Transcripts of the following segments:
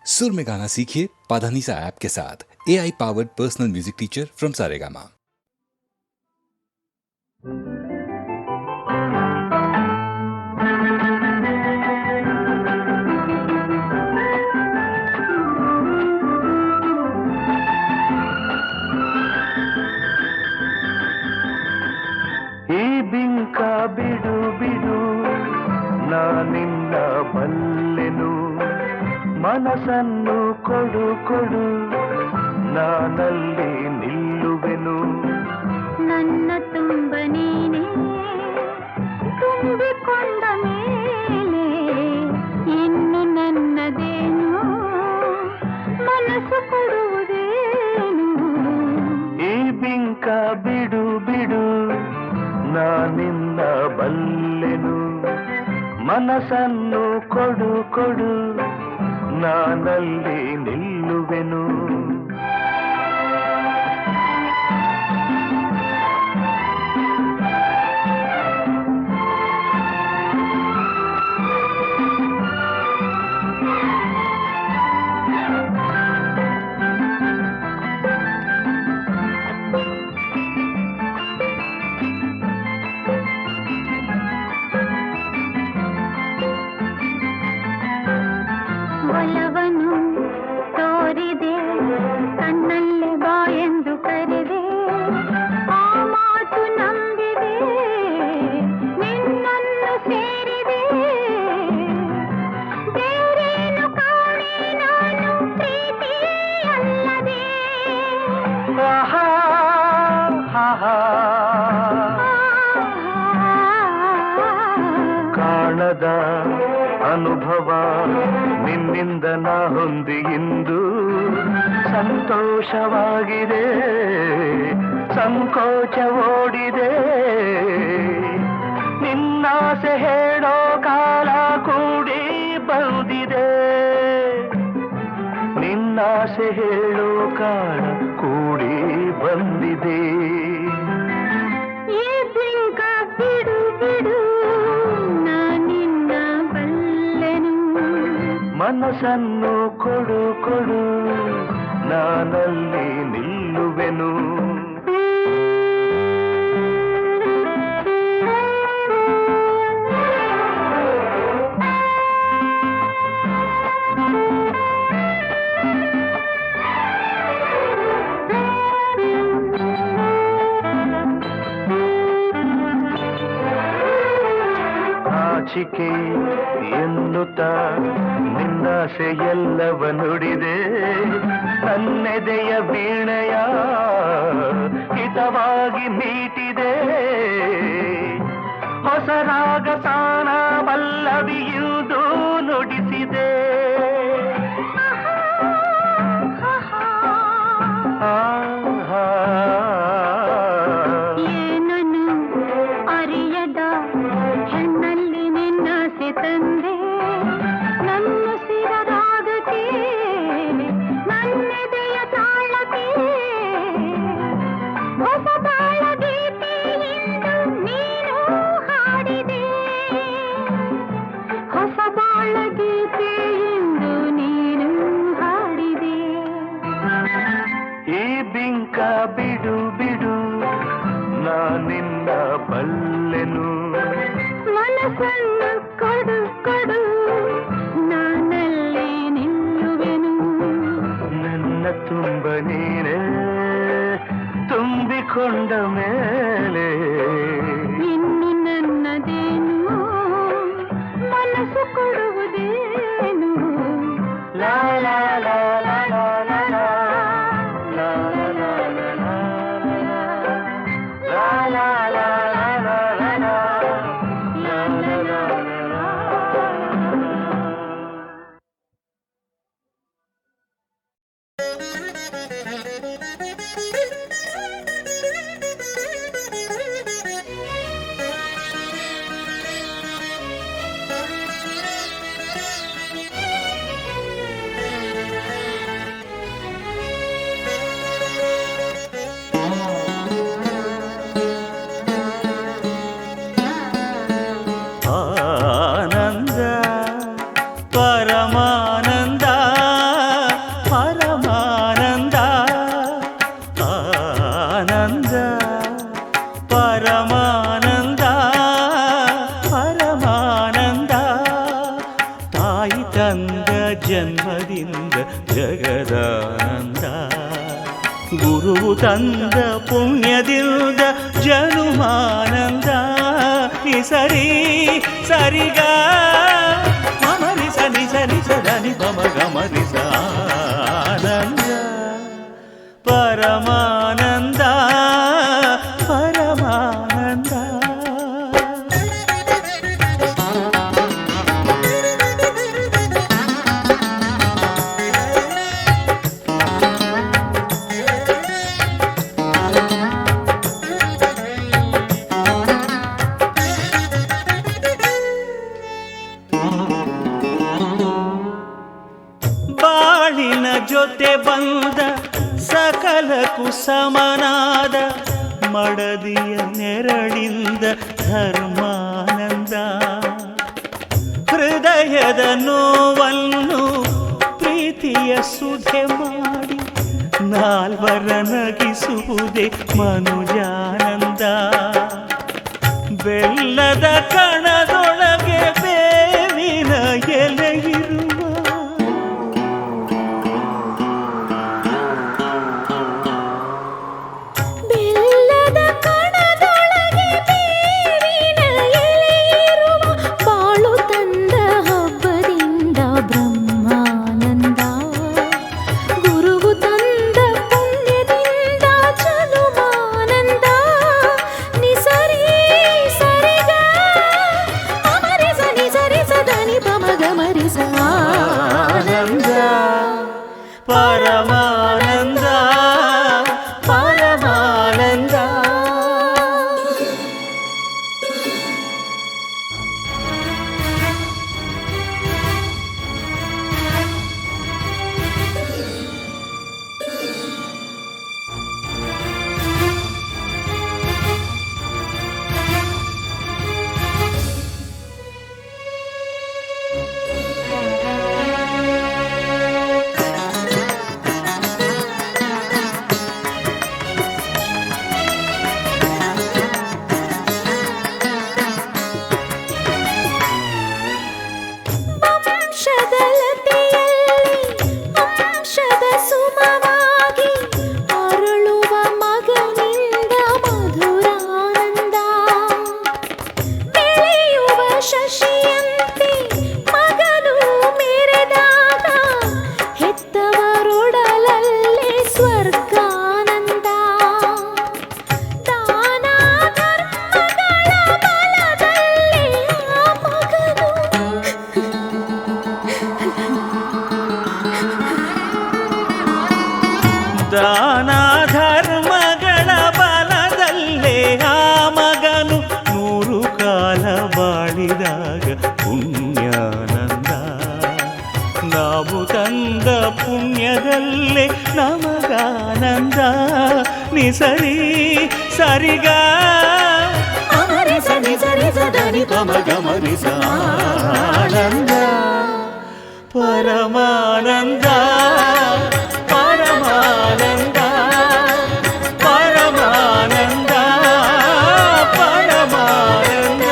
सुर में गाना सीखिए पाधानीसा ऐप के साथ। AI powered personal music teacher from Saregama. ಈ ಬಿಂಕ ಬಿಡು ಬಿಡು ನಾನಿನ್ನ ಬಲ್ಲೆನು, ಮನಸ್ಸನ್ನು ಕೊಡು ಕೊಡು ನಾನಲ್ಲಿ ನಿಲ್ಲುವೆನು. ನನ್ನ ತುಂಬ ನೀನೇ ತುಂಬಿಕೊಂಡ ಮೇಲೆ ಇನ್ನು ನನ್ನದೇನು, ಮನಸ್ಸು ಕೊಡುವುದೇನು. ಈ ಬಿಂಕ ಬಿಡು ಬಿಡು ನಾನಿನ್ನ ಬಲ್ಲೆನು, ಮನಸ್ಸನ್ನು ಕೊಡು ಕೊಡು ನಾನಲ್ಲಿ ನಿಲ್ಲುವೆನು. ಒಲವನು ತೋರಿದೆ ಕಣ್ಣಲ್ಲೇ ಬಾ ಎಂದು ಕರೆದೆ, ಆ ಮಾತು ನಂಬಿದೆ ನಿನ್ನನ್ನು ಸೇರಿದೆ. ಬೇರೇನು ಕಾಣೆ ನಾನು ಪ್ರೀತಿ ಅಲ್ಲದೆ. ಆಹಾ, ಆಹಾ. ಕಾಣದ ಅನುಭವ ನಿನ್ನಿಂದ ನಾ ಹೊಂದಿ ಇಂದು ಸಂತೋಷವಾಗಿದೆ, ಸಂಕೋಚ ಓಡಿದೆ. ನಿನ್ನಾಸೆ ಹೇಳೋ ಕಾಲ ಕೂಡಿ ಬಂದಿದೆ, ನಿನ್ನಾಸೆ ಹೇಳೋ ಕಾಲ ಕೂಡಿ ಬಂದಿದೆ. ಈ ಬಿಂಕ ಬಿಡು ಬಿಡು ನಾನಿನ್ನ ಬಲ್ಲೆನು, ಮನಸ್ಸನ್ನು ಕೊಡು ಕೊಡು ನಾನಲ್ಲಿ ನಿಲ್ಲುವೆನು. ನಾಚಿಕೆ ಎನ್ನುತ್ತ ನಿನ್ನಾಸೆ ಎಲ್ಲವ ನುಡಿದೆ, ನನ್ನೆದೆಯ ವೀಣೆಯ ಹಿತವಾಗಿ ಮೀಟಿದೆ. ಹೊಸ ರಾಗ ತಾನ ಪಲ್ಲವಿಯುವುದು ನುಡಿಸಿದೆ. ಏನನು ಅರಿಯದ ಹೆಣ್ಣಲ್ಲಿ ನಿನ್ನಾಸೆ ತಂದೆ, ನನ್ನ ಸಿರರಾಗಕ್ಕೆ ನನ್ನೆದೆಯ ತಾಳಕ್ಕೆ. ಹೊಸ ಬಾಳ ಗೀತೆಯಿಂದ ನೀನು ಹಾಡಿದೆ, ಹೊಸ ಬಾಳ ಗೀತೆಯಿಂದ ನೀನು ಹಾಡಿದೆ. ಈ ಬಿಂಕ ಬಿಡು ಬಿಡು ನಾನಿನ್ನ ಬಲ್ಲೆನು, ಮನಸ್ಸನ್ನು ಕೊಡು ಕೊಡು ನಾನಲ್ಲಿ ನಿಲ್ಲುವೆನು. ನನ್ನ ತುಂಬ ನೀನೇ ತುಂಬಿಕೊಂಡ ಮೇಲೆ ಇನ್ನು ನನ್ನದೇನು, ಮನಸ್ಸು ಕೊಡುವುದೇನು. ಲಾ ಲಾ ಲಾ ಲಾ ಲಾ ಲಾ ಲಾ ಲಾ ಲಾ ಲಾ ಲಾ ಲಾ ಜನ್ಮದಿಂದ ಜಗದಾನಂದ. ಗುರುವು ತಂದ ಪುಣ್ಯದಿಂದ ಜನುಮಾನಂದ. ನಿಸರಿ ಸರಿಗ ಮಮರಿಸ ನಿಸರಿಸ ಧನಿ ಪಮ ಗಮರಿಸ ಆನಂದ ಪರಮಾನಂದ ಪರಮಾನಂದ. ಬಾಳಿನ ಜೊತೆ ಬಂದ ಸಕಲಕ್ಕೂ ಸಮನಾದ ಮಡದಿಯ ನೆರಳಿಂದ ಧರ್ಮಾನಂದ. ಹೃದಯದ ನೋವನ್ನು ಪ್ರೀತಿಯ ಸುಧೆ ಮಾಡಿ ನಾಲ್ವರ ನಗಿಸುವುದೇ ಮನುಜಾನಂದ. ಬೆಲ್ಲದ ಕಣದೊಳಗೆ ಬೇವಿನ ಎಲೆಯಿರುವ ಪರಮಾನಂದ ಪರಮಾನಂದ. ದಾನ ಧರ್ಮಗಳ ಬಲದಲ್ಲೇ ಆ ಮಗನು 100 ಕಾಲ ಬಾಳಿದಾಗ ಪುಣ್ಯಾನಂದ. ನಾವು ತಂದ ಪುಣ್ಯದಲ್ಲೇ ನಮಗಾನಂದ. ನಿಸರಿ ಸರಿಗ ಅಮರಿಸ ನಿಸರಿಸ ಧನಿ ಪಮ ಗಮರಿಸ ಆನಂದ ಪರಮಾನಂದ ಪರಮಾನಂದ ಪರಮಾನಂದ ಪರಮಾನಂದ.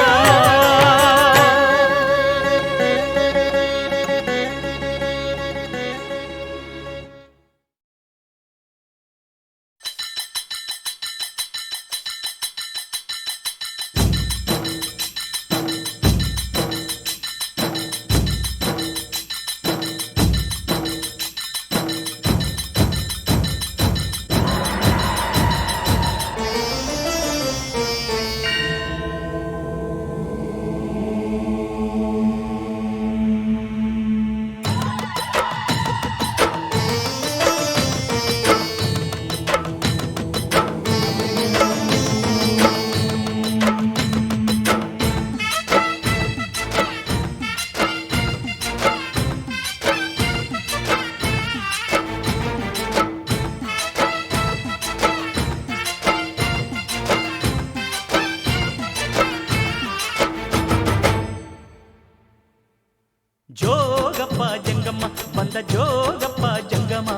ಜೋಗಪ್ಪ ಜಂಗಮ್ಮ ಬಂದ ಜೋಗಪ್ಪ ಜಂಗಮ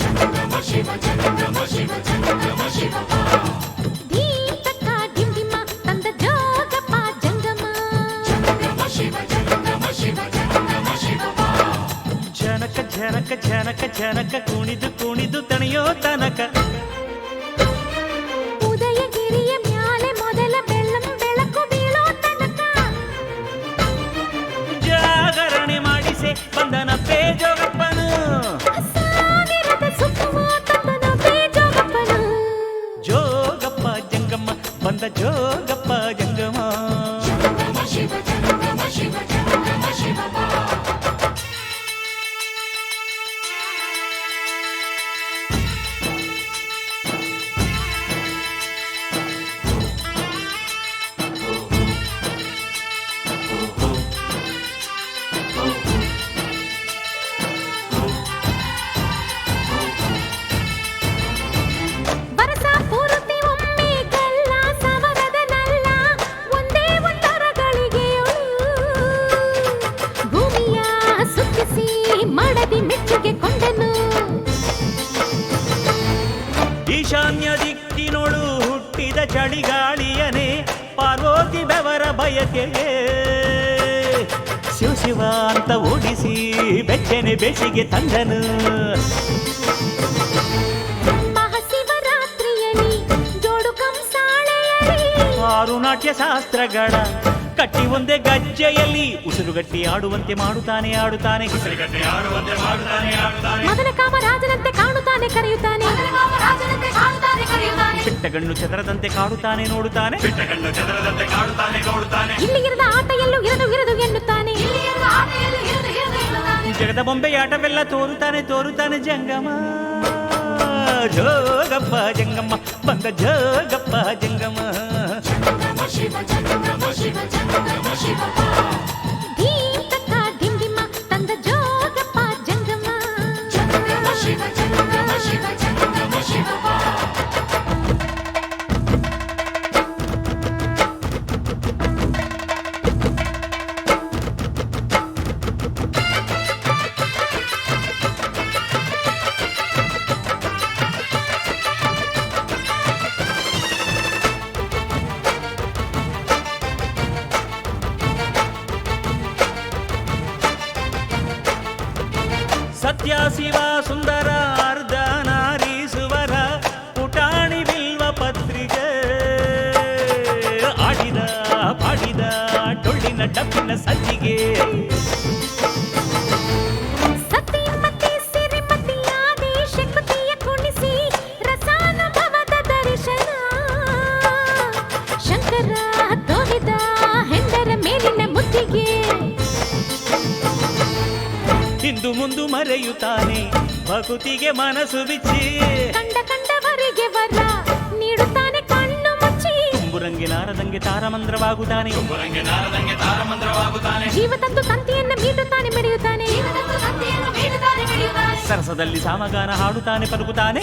ಜಂಗಮ ಶಿವ ಜಂಗಮ ಶಿವ ಜಂಗಮ ಶಿವ ದೀಪಕ ಡಿಂಡಿಮ ತಂದ ಜೋಗಪ್ಪ ಜಂಗಮ ಜಂಗಮ ಶಿವ ಜಂಗಮ ಶಿವ ಜಂಗಮ ಶಿವ ಜನಕ ಜನಕ ಜನಕ ಜನಕ ಕುಣಿದು ಕುಣಿದು ತಣಿಯೋ ತನಕ ಉದಯಗಿರಿಯ ಮ್ಯಾಲೆ ಮೊದಲ ಬೆಳ್ಳಂ ಬೆಳಕು ಬೀಳೋ ತನಕ ಜಾಗರಣೆ ಮಾಡಿಸೆ ಬಂದನ ಬೇಜೋಗಪ್ಪನು ಸಾವಿರದ ಸುತ್ತುವ ತಂದನ ಬೇಜೋಗಪ್ಪನು ಜೋಗಪ್ಪ ಜಂಗಮ್ಮ ಬಂದ ಜೋಗಪ್ಪ ಜಂಗಮ ಬರಸ ಪೂರ್ತಿ ಒಮ್ಮೆ ಗಲ್ಲ ಸವರದ ನಲ್ಲ ಒಂದೇ ಒಂದರಗಳಿಗೆಯಳು ಭೂಮಿಯ ಸುತ್ತಿಸಿ ಮಾಡದಿ ಮೆಚ್ಚುಗೆ ಕೊಂಡನು ಈಶಾನ್ಯ ದಿಕ್ಕಿನೊಳು ಹುಟ್ಟಿದ ಚಳಿಗಾಳಿಯನೇ ಪಾರ್ವತಿ ಬೆವರ ಬಯಕೆಗೆ ಶಿವ ಶಿವ ಅಂತ ಓಡಿಸಿ ಬೆಚ್ಚನೆ ಬೇಸಿಗೆ ತಂದನು ಮಹಾಶಿವರಾತ್ರಿಯಲಿ ಜೋಡು ಕಂಸಾಳೆಯಲಿ ಆರು ನಾಟ್ಯ ಶಾಸ್ತ್ರಗಳ ಕಟ್ಟಿ ಒಂದೇ ಗಜ್ಜೆಯಲ್ಲಿ ಉಸಿರುಗಟ್ಟಿ ಆಡುವಂತೆ ಮಾಡುತ್ತಾನೆ ಆಡುತ್ತಾನೆ ಮದನ ಕಾಮರಾಜನಂತೆ ಕಾಣುತ್ತಾನೆ ಕರೆಯುತ್ತಾನೆ ಬಿಟ್ಟಗಣ್ಣು ಚದರದಂತೆ ಕಾಡುತ್ತಾನೆ ನೋಡುತ್ತಾನೆ ಇಲ್ಲಿ ಇರದ ಆಟ ಎಲ್ಲೂ ಇರದು ಇರದು ಎನ್ನುತ್ತಾನೆ ಜಗದ ಬೊಂಬೆಯಾಟವೆಲ್ಲ ತೋರುತ್ತಾನೆ ತೋರುತ್ತಾನೆ ಜಂಗಮ ಜೋಗಪ್ಪ ಜಂಗಮ್ಮ ಬಂದ ಜೋಗಪ್ಪ ಜಂಗಮ ಧೀಂ ತಕ್ಕ ಧಿಂದಿಮ ತಂದ ಜೋಗಪ್ಪ ಜಂಗಮ ಸತ್ಯ ಶಿವ ಸುಂದರ ಅರ್ಧ ನಾರೀಸುವರ ಪುಟಾಣಿ ಬಿಲ್ವ ಪತ್ರಿಕೆ ಆಡಿದ ಪಾಡಿದ ಡೊಳ್ಳಿನ ಡಬ್ಬಿನ ಸಜ್ಜಿಗೆ ಸತಿಮತಿ ಸಿರಿಮತಿ ಆದಿ ಶಕುತಿಯ ಕುಣಿಸಿ ರಸಾನುಭವದ ದರ್ಶನ ಶಂಕರ ತೋರಿದ ಹೆಂಡರ ಮೇಲಿನ ಮುದ್ದಿಗೆ ಹಿಂದು ಮುಂದು ಮರೆಯುತ್ತಾನೆ ಭಕುತಿಗೆ ಮನಸ್ಸು ಬಿಚ್ಚಿ ಕಂಡ ಕಂಡವರಿಗೆ ವರ ನೀಡುತ್ತಾನೆ ಕಣ್ಣು ಮುಚ್ಚಿ ತುಂಬುರಂಗೆ ತಾರಮಂದ್ರವಾಗುತ್ತಾನೆ ಜೀವ ತಂದು ತಂತಿಯನ್ನು ಮೀಟುತ್ತಾನೆ ಮೆರೆಯುತ್ತಾನೆ ಸರಸದಲ್ಲಿ ಸಾಮಗಾನ ಹಾಡುತ್ತಾನೆ ಪಲುಕುತ್ತಾನೆ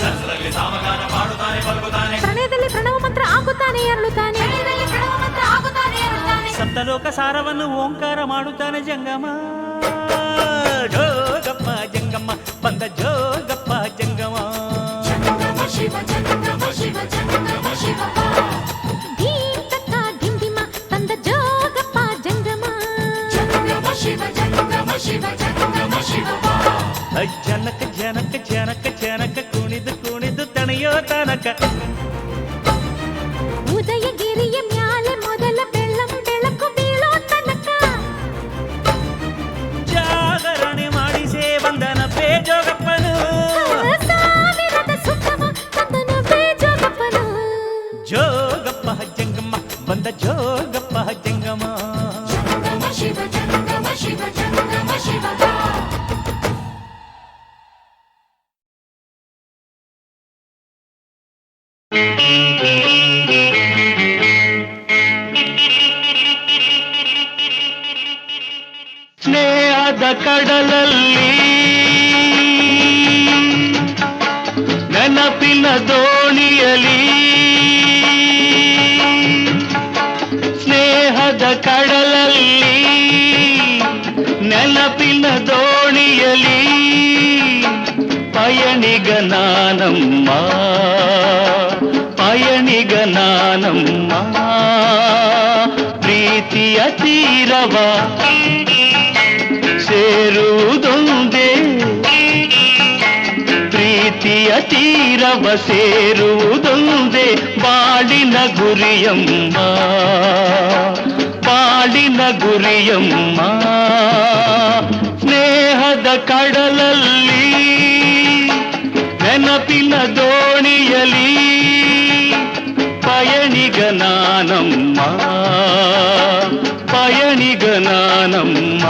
ಪ್ರಣಯದಲ್ಲಿ ಪ್ರಣವ ಮಂತ್ರ ಆಗುತ್ತಾನೆ ಅರಳುತ್ತಾನೆ ಸಪ್ತಲೋಕ ಸಾರವನ್ನು ಓಂಕಾರ ಮಾಡುತ್ತಾನೆ ಜಂಗಮ ಜೋಗಪ್ಪ ಜಂಗಮ್ಮ ಬಂದ ಜೋಗಪ್ಪ ಜಂಗಮ ಧೀಂ ತಕ್ಕ ಧಿಂದಿಮ ತಂದ ಜೋಗಪ್ಪ ಜಂಗಮ ಜನಕ ಜನಕ ಜನಕ ಜನಕ ಕುಣಿದು ಕುಣಿದು ತಣಿಯೋ ತನಕ ಉದಯಗಿರಿಯ ಮ್ಯಾಲೆ ಮೊದಲ ಬೆಳ್ಳಂ ಬೆಳಕು ಬೀಳೋ ತನಕ ಜಾಗರಣೆ ಮಾಡಿಸೇ ಬಂದನ ಬೇಜೋಗಪ್ಪನು ಸಾವಿರದ ಸುತ್ತಮ ತಂದನ ಬೇಜೋಗಪ್ಪನು ಜೋಗಪ್ಪ ಜಂಗಮ್ಮ ಬಂದ ಜೋಗಪ್ಪ ಜಂಗಮ ಸ್ನೇಹದ ಕಡಲಲ್ಲಿ ನೆನಪಿನ ದೋಣಿಯಲಿ ಸ್ನೇಹದ ಕಡಲಲ್ಲಿ ನೆನಪಿನ ದೋಣಿಯಲಿ ಪಯಣಿಗ ನಾನಮ್ಮ ಪಯಣಿಗ ನಾನಮ್ಮ ಪ್ರೀತಿಯ ತೀರವ ಸೇರುವುದೊಂದೇ ತೀರವ ಸೇರುವುದೊಂದೇ ಬಾಳಿನ ಗುರಿಯಮ್ಮ, ಬಾಳಿನ ಗುರಿಯಮ್ಮ. ಸ್ನೇಹದ ಕಡಲಲ್ಲಿ ನೆನಪಿನ ದೋಣಿಯಲಿ ಪಯಣಿಗ ನಾನಮ್ಮ, ಪಯಣಿಗ ನಾನಮ್ಮ.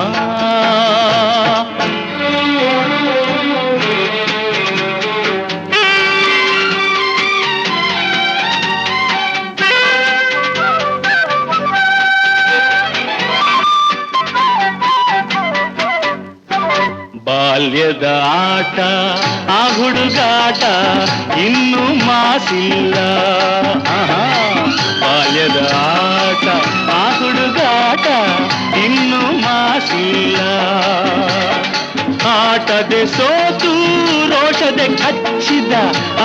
ಬಾಲ್ಯದ ಆಟ ಆ ಹುಡುಗಾಟ ಇನ್ನೂ ಮಾಸಿಲ್ಲ. ಬಾಲ್ಯದ ಆಟ ಆ ಹುಡುಗಾಟ ಇನ್ನೂ ಮಾಸಿಲ್ಲ. ಆಟದೆ ಸೋತು ರೋಷದೆ ಕಚ್ಚಿದ,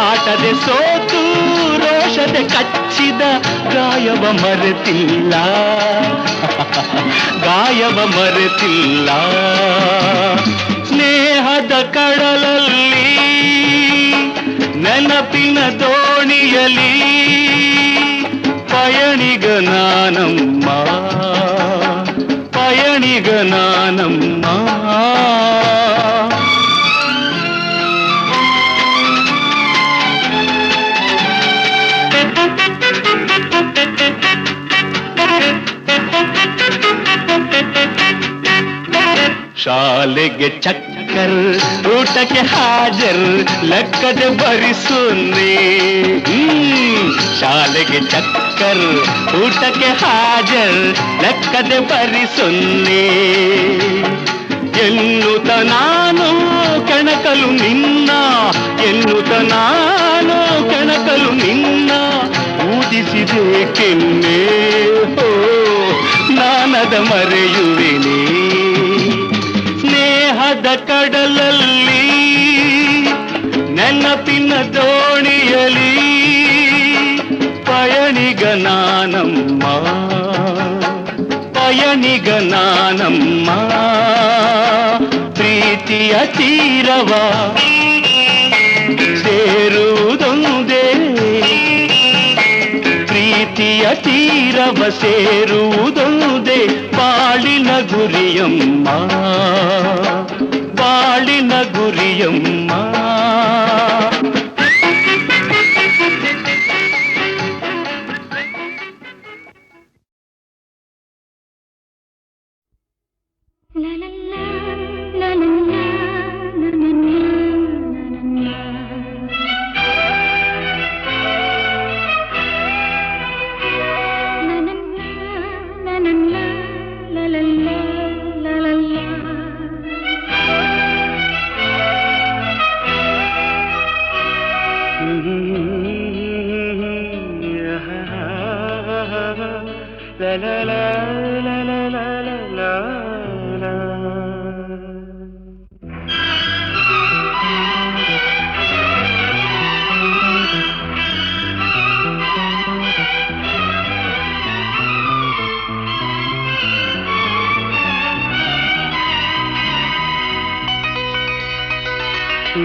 ಆಟದೆ ಸೋತು ರೋಷದೆ ಕಚ್ಚಿದ ಗಾಯವ ಮರೆತಿಲ್ಲ, ಗಾಯವ ಮರೆತಿಲ್ಲ. ಸ್ನೇಹದ ಕಡಲಲ್ಲಿ ನೆನಪಿನ ದೋಣಿಯಲಿ ಪಯಣಿಗ ನಾನಮ್ಮ, ಪಯಣಿಗ ನಾನಮ್ಮ. ಶಾಲೆಗೆ ಚಕ್ಕರ್, ಊಟಕ್ಕೆ ಹಾಜರ್, ಲೆಕ್ಕದೆ ಬರಿಸುನ್ನಿ. ಶಾಲೆಗೆ ಚಕ್ಕರ್, ಊಟಕ್ಕೆ ಹಾಜರ್, ಲೆಕ್ಕದೆ ಬರಿಸುನ್ನಿ. ಎನ್ನುತ್ತ ನಾನು ಕೆಣಕಲು ನಿನ್ನ, ಎನ್ನುತ್ತ ನಾನು ಕೆಣಕಲು ನಿನ್ನ ಊದಿಸಿದೆ ಕೆನ್ನೆ. ಹೋ ನಾನದ ಮರೆಯುವೆನೇ. ಸ್ನೇಹದ ಕಡಲಲ್ಲಿ ನೆನಪಿನ ದೋಣಿಯಲಿ ಪಯಣಿಗ ನಾನಮ್ಮ, ಪಯಣಿಗ ನಾನಮ್ಮ. ಪ್ರೀತಿಯ ತೀರವ ಸೇರುವುದೊಂದೇ, ಪ್ರೀತಿಯ ತೀರವ ಸೇರುವುದೊಂದೇ ಬಾಳಿನ ಗುರಿಯಮ್ಮ, ಬಾಳಿನ ಗುರಿಯಮ್ಮ.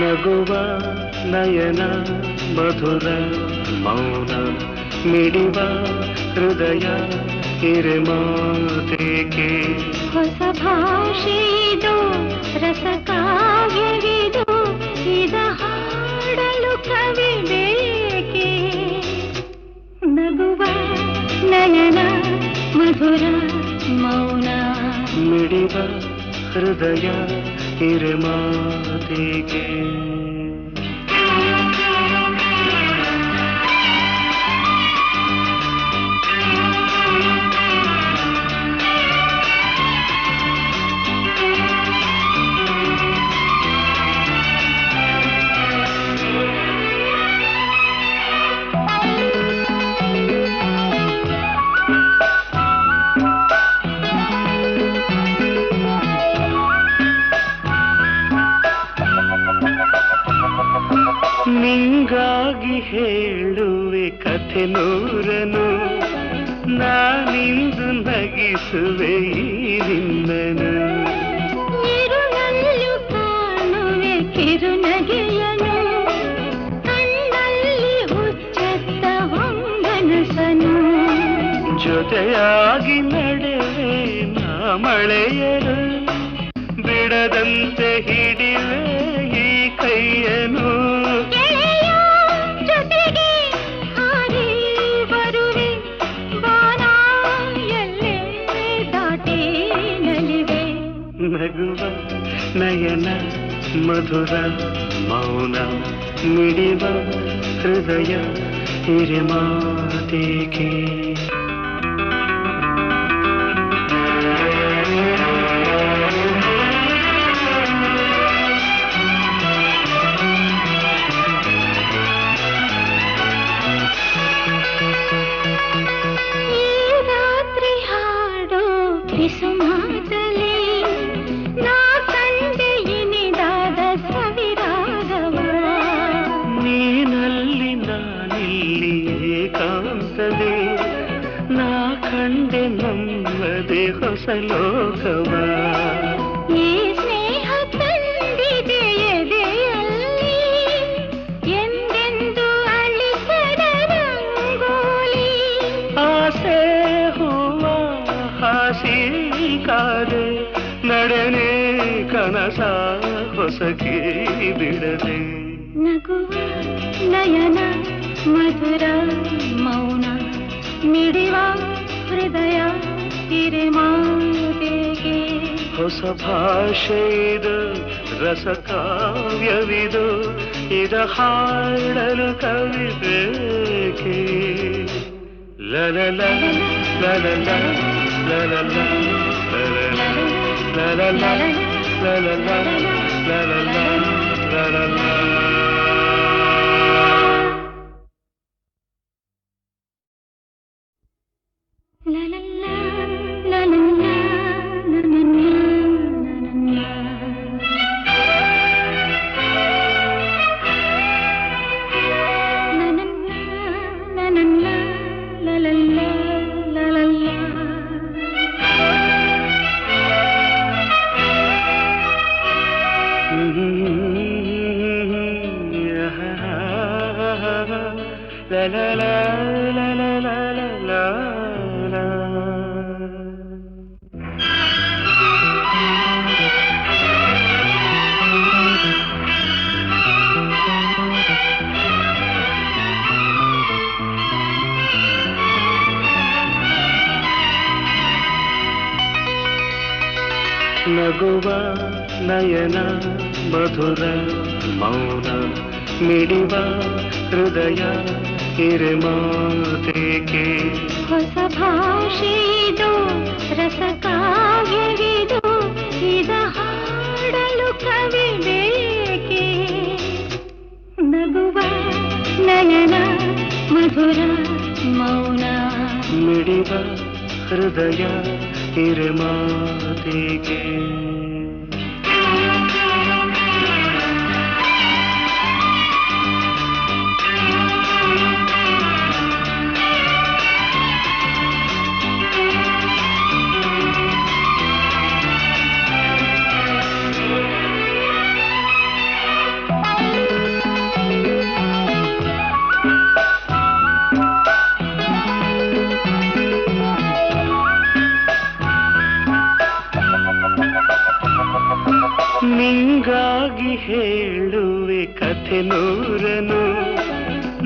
ನಗುವ ನಯನ ಮಧುರ ಮೌನ ಮಿಡಿವ ಹೃದಯ ಹಿರೆಮಾತೇಕೆ. ಹೊಸ ಭಾಷೆಯಿದು ರಸ ಕಾವ್ಯವಿದು, ಇದ ಹಾಡಲು ಕವಿ ಬೇಕೆ. ನಗುವ ನಯನ ಮಧುರ ಮೌನ ಮಿಡಿವ ಹೃದಯ ಹಿರೆಮಾತೇಕೆ. ನಿಂಗಾಗಿ ಹೇಳುವೆ ಕಥೆ ನೂರನು, ನಾನಿಂದು ನಗಿಸುವೆ ಈ ನಿನ್ನನು. ಇರುಳಲ್ಲೂ ಕಾಣುವೆ ಕಿರುನಗೆಯನು, ಜೊತೆಯಾಗಿ ನಡೆವೆ ನಾ ಮಳೆಯರು ಬಿಡದಂತೆ ಹಿಡಿವೆ ಈ ಕೈಯನು ಗೆಳೆಯ ಜೊತೆಗೆ ಹಾರಿ ಬರುವೆ ಬಾನ ಎಲ್ಲೇ ದಾಟಿ ನಲಿವೆ ನಗುವ ನಯನ ಮಧುರ ಮೌನ ಮಿಡಿವ ಹೃದಯ ಹಿರಿಮಾತೇಕೆ ಸುಮಾತಲಿ ನಾ ಕಂಡೆ ಇನಿದಾದ ಸವಿರಾಗವ ನೀನಲ್ಲಿ ನಾನಿಲ್ಲಿ ಏಕಾಂತದೆ ನಾ ಕಂಡೆ ನಮ್ಮದೆ ಹೊಸ ಲೋಕವ ಈ ಸ್ನೇಹ ತಂದಿದೆ ಎದೆಯಲ್ಲಿ ಎಂದೆಂದು ಅಳಿಸದ ರಂಗೋಲಿ ಆಸೆ ಹೂವ ಹಾಸಿ ಕಾದೆ ನಡೆನೆ ಕನಸ ಹೊಸಕಿ ಬಿಡದೆ ನಗುವ ನಯನ ಮಧುರ ಮೌನ ಮಿಡಿವ ಹೃದಯ ಹಿರಿಮಾತೆಗೆ ಹೊಸ ಭಾಷೆ ಇದು ರಸ ಕಾವ್ಯವಿದು ಇದ ಹಾಡಲು ಕವಿ ಬೇಕೆ ಲಲಲ ಲಲಲ ಲಲಲ ಲಲಲ ಲಲಲ ಲಲಲ ಲಲಲ ನಗುವ ನಯನ ಮಧುರ ಮೌನ ಮಿಡಿವ ಹೃದಯ ಹಿರಿಮಾತೆಗೆ ಹೊಸ ಭಾಷೆದು ರಸ ಕಾವ್ಯವಿದು ಇದ ಹಾಡಲು ಕವಿ ಬೇಕೆ ನಗುವ ನಯನ ಮಧುರ ಮೌನ ಮಿಡಿವ ಹೃದಯ ಹಿರಿಮಾತೆಗೆ ನಿಂಗಾಗಿ ಹೇಳುವೆ ಕಥೆ ನೂರನು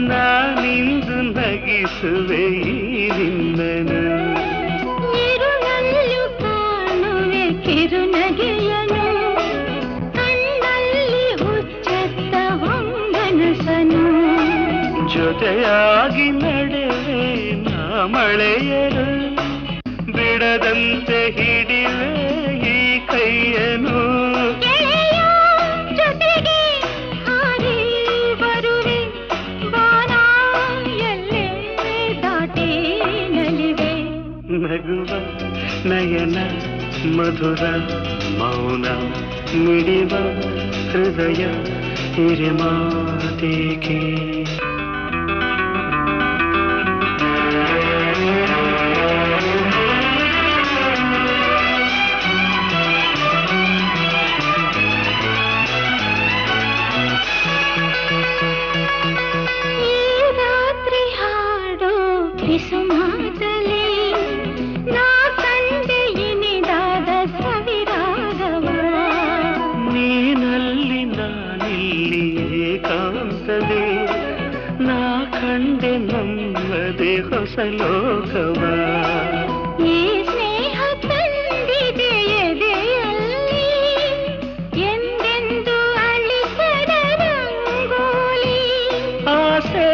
ನಾನಿಂದು ನಗಿಸುವೆ ಈ ನಿನ್ನನು ಇರುಳಲ್ಲೂ ಕಾಣುವೆ ಕಿರುನಗೆಯನು ಕಣ್ಣಲ್ಲಿ ಹುಚ್ಚೆತ್ತ ಹೊಂಗನಸನು ಜೊತೆಯಾಗಿ ನಡೆವೆ ನಾ ಮಳೆಯರು ಬಿಡದಂತೆ ಹಿಡಿವೆ ಈ ಕೈಯನು ಗೆಳೆಯ ಜೊತೆಗೆ ಹಾರಿ ಬರುವೆ ಬಾನ ಎಲ್ಲೇ ದಾಟಿ ನಲಿವೆ ನಗುವ ನಯನ ಮಧುರ ಮೌನ ಮಿಡಿವ ಹೃದಯ ಹಿರಿಮಾತೆಗೆ ಈ ರಾತ್ರಿ ಹಾಡೋ ಕಿಸುಮಾತಲಿ ಇಲ್ಲಿ ಏಕಾಂತದೆ ನಾ ಕಂಡೆ ನಮ್ಮದೆ ಹೊಸ ಲೋಕವ ಈ ಸ್ನೇಹ ತಂದಿದೆ ಎದೆಯಲ್ಲಿ ಎಂದೆಂದು ಅಳಿಸದ ರಂಗೋಲಿ ಆಸೆ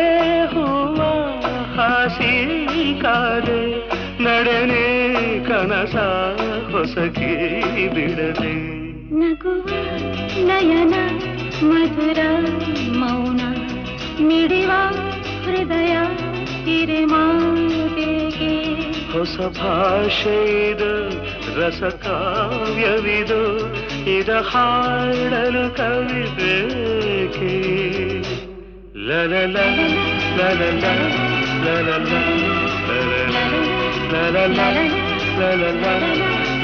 ಹೂವ ಹಾಸಿ ಕಾದೆ ನಡೆನೆ ಕನಸ ಹೊಸಕಿ ಬಿಡದೆ ನಗುವ ನಯನ ಮಧುರ ಮೌನ ಮಿಡಿವ ಹೃದಯ ಹಿರಿಮಾತೆಗೆ ಹೊಸ ಭಾಷೆ ಇದು ರಸ ಕಾವ್ಯವಿದು ಇದ ಹಾಡಲು ಕವಿಬೇಕೆ ಲಲಲ ಲಲಲ ಲಲಲ ಲಲಲ ಲಲಲ ಲಲಲ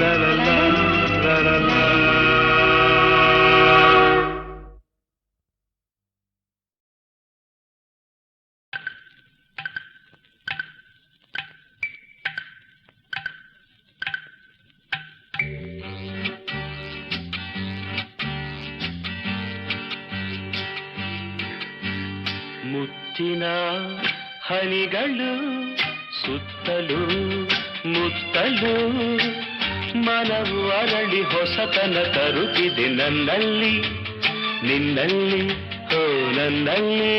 ಲಲಲ ಮುತ್ತಿನ ಹನಿಗಳು ಸುತ್ತಲೂ ಮುತ್ತಲು ಮನವು ಅರಳಿ ಹೊಸತನ ತರುತ್ತಿದೆ ನನ್ನಲ್ಲಿ ನಿನ್ನಲ್ಲಿ ಓ ನನ್ನಲ್ಲಿ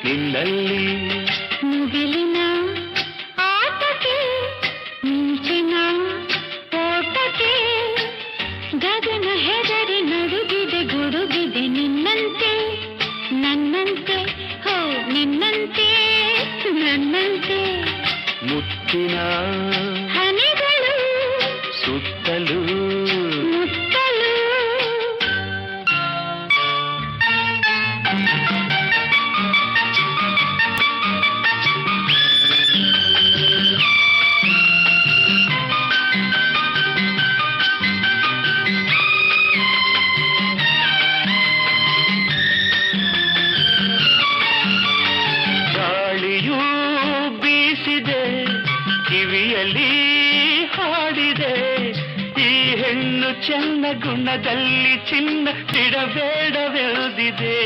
ನಿನ್ನಲ್ಲಿ ಮುಗಿಲಿನ ಆಟಕ್ಕೆ ಮಿಂಚಿನ ಓಟಕ್ಕೆ ಗಗನ ಹೆದರಿ ನಡುಗಿದೆ ಗುಡುಗಿದೆ ನಿನ್ನಂತೆ ನನ್ನಂತೆ ಹೋ ನಿನ್ನಂತೆ ನನ್ನಂತೆ ಮುತ್ತಿನ ಹನಿಗಳು ಸುತ್ತಲೂ ಮುತ್ತಲು ಗಾಳಿಯೂ ಬೀಸಿದೆ ಕಿವಿಯಲ್ಲಿ ಹಾಡಿದೆ ಈ ಹೆಣ್ಣು ಚೆನ್ನ ಗುಣದಲ್ಲಿ ಚಿನ್ನ ಬಿಡಬೇಡವೆಳೆದಿದೆ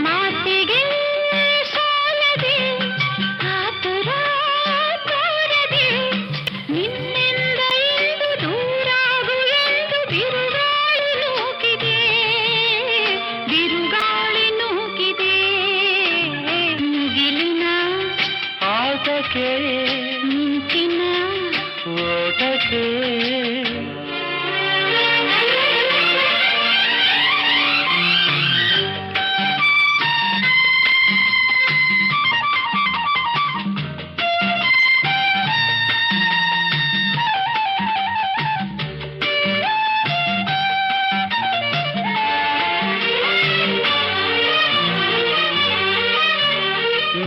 ಮಾತಿಗೆ ಸೋಲದೆ ಆತುರ ತೋರದೆ ನಿನ್ನಿಂದ ಇಂದು ದೂರಾಗು ಎಂದು ಬಿರುಗಾಳಿ ನೂಕಿದೆ ಬಿರುಗಾಳಿ ನೂಕಿದೆ ಮುಗಿಲಿನ ಆಟಕ್ಕೆ ಮಿಂಚಿನ ಓಟಕ್ಕೆ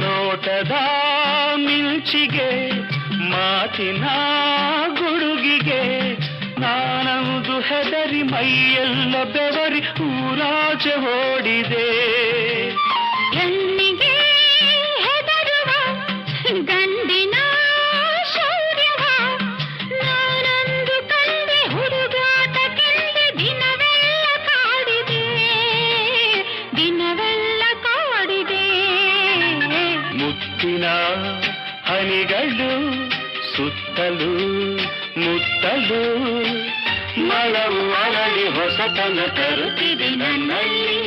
ನೋಟದ ಮಿಂಚಿಗೆ ಮಾತಿನ ಗುಡುಗಿಗೆ ನಾನಂದು ಹೆದರಿ ಮೈಯೆಲ್ಲ ಬೆವರಿ ಊರಾಚೆ ಓಡಿದೆ ಹೆಣ್ಣಿಗೆ ಹೆದರುವ ಗಂಡಿನ ಶೌರ್ಯವ ನಾನಂದು ಕಂಡೆ ಹುಡುಗಾಟಕ್ಕೆಂದೆ ದಿನವೆಲ್ಲ ಕಾಡಿದೆ ದಿನವೆಲ್ಲ ಕಾಡಿದೆ ಮುತ್ತಿನ ಹನಿಗಳು ಸುತ್ತಲೂ ಮುತ್ತಲು ಮಳವು ಅರಳಿ ಹೊಸತನ ತರುತ್ತಿದೆ ನನ್ನಲ್ಲಿ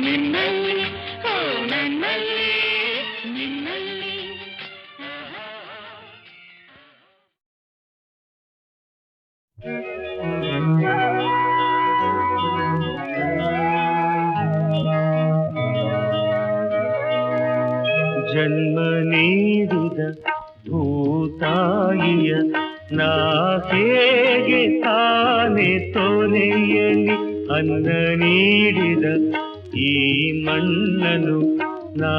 ನಿನ್ನಲ್ಲಿ ಓ ನನ್ನಲ್ಲಿ ನಿನ್ನಲ್ಲಿ ಜನ್ಮ ನೀಡಿದ ಭೂತಾಯಿಯ ನಾ ಹೇಗೆ ತಾನೆ ತೊರೆಯಲಿ ಅನ್ನ ನೀಡಿದ ಈ ಮಣ್ಣನು ನಾ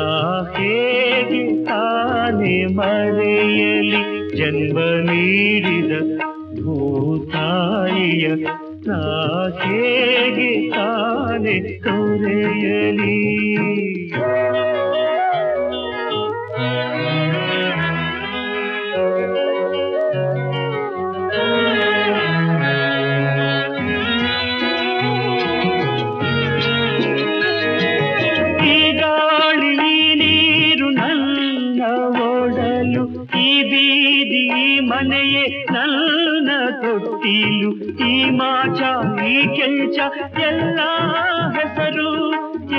ಹೇಗೆ ತಾನೆ ಮರೆಯಲಿ ಜನ್ಮ ನೀಡಿದ ಭೂತಾಯಿಯ ನಾ ಹೇಗೆ ತಾನೆ ತೊರೆಯಲಿ ಬಯಲು ಈ ಬೀದಿ ಈ ಮನೆಯೇ ನನ್ನ ತೊಟ್ಟಿಲು ಈ ಮಾಚ ಈ ಕೆಂಚ ಎಲ್ಲ ಹೆಸರು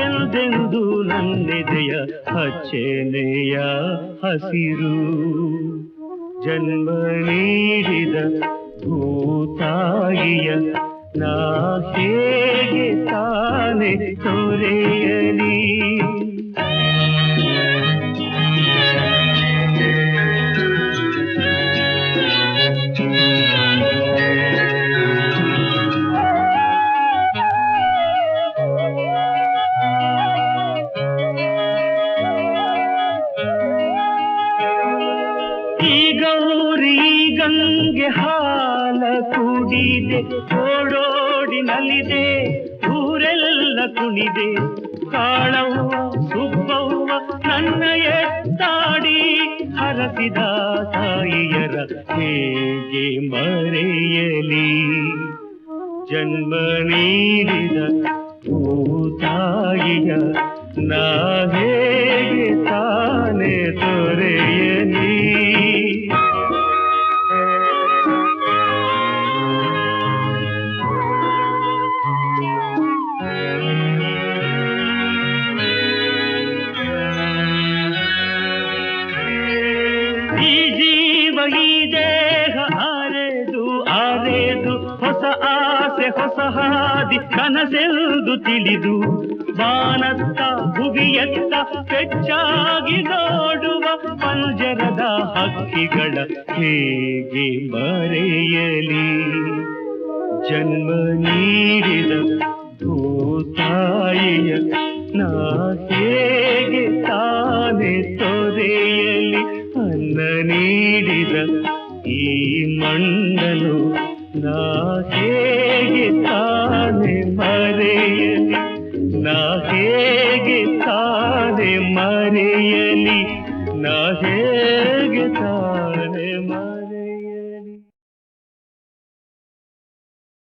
ಎಂದೆಂದು ನನ್ನೆದೆಯ ಹಚ್ಚೆನೆಯ ಹಸಿರು ಜನ್ಮ ನೀಡಿದ ಭೂತಾಯಿಯ ನಾ ಹೇಗೆ ತಾನೆ ತೊರೆಯಲಿ ಈ ಗೌರಿ ಗಂಗೆ ಹಾಲ ಕುಡಿದೆ ಓಡೋಡಿ ನಲಿದೆ ಊರೆಲ್ಲ ಕುಣಿದೆ ಕಾಳವ್ವ ಸುಬ್ಬವ್ವ ನನ್ನ ಎತ್ತಾಡಿ ಹರಸಿದ ತಾಯಿಯರ ಹೇಗೆ ಮರೆಯಲಿ ಜನ್ಮ ನೀಡಿದ ಭೂತಾಯಿಯ ನಾ ಹೇಗೆ ತಾನೆ ತೊರೆಯಲಿ ಈ ಜೀವ ಈ ದೇಹ ಆರೆದು ಆರೆದು ಹೊಸ ಆಸೆ ಹೊಸ ಹಾದಿ ಕನಸೆಂದು ತಿಳಿದು ಬಾನತ್ತ ಭುವಿಯತ್ತ ಪೆಚ್ಚಾಗಿ ನೋಡುವ ಪಂಜರದ ಹಕ್ಕಿಗಳ ಹೇಗೆ ಮರೆಯಲಿ ಜನ್ಮ ನೀಡಿದ ಭೂತಾಯಿಯ ನಾ ಹೇಗೆ ತಾನೆ ತೊರೆಯಲಿ ಅನ್ನ ನೀಡಿದ ಈ ಮಣ್ಣನು ನಾ ಹೇಗೆ ತಾನೆ ಮರೆಯಲಿ ನಾ ಹೇಗೆ ತಾನೆ ಮರೆಯಲಿ ನಾ ಹೇಗೆ ತಾನೆ ಮರೆಯಲಿ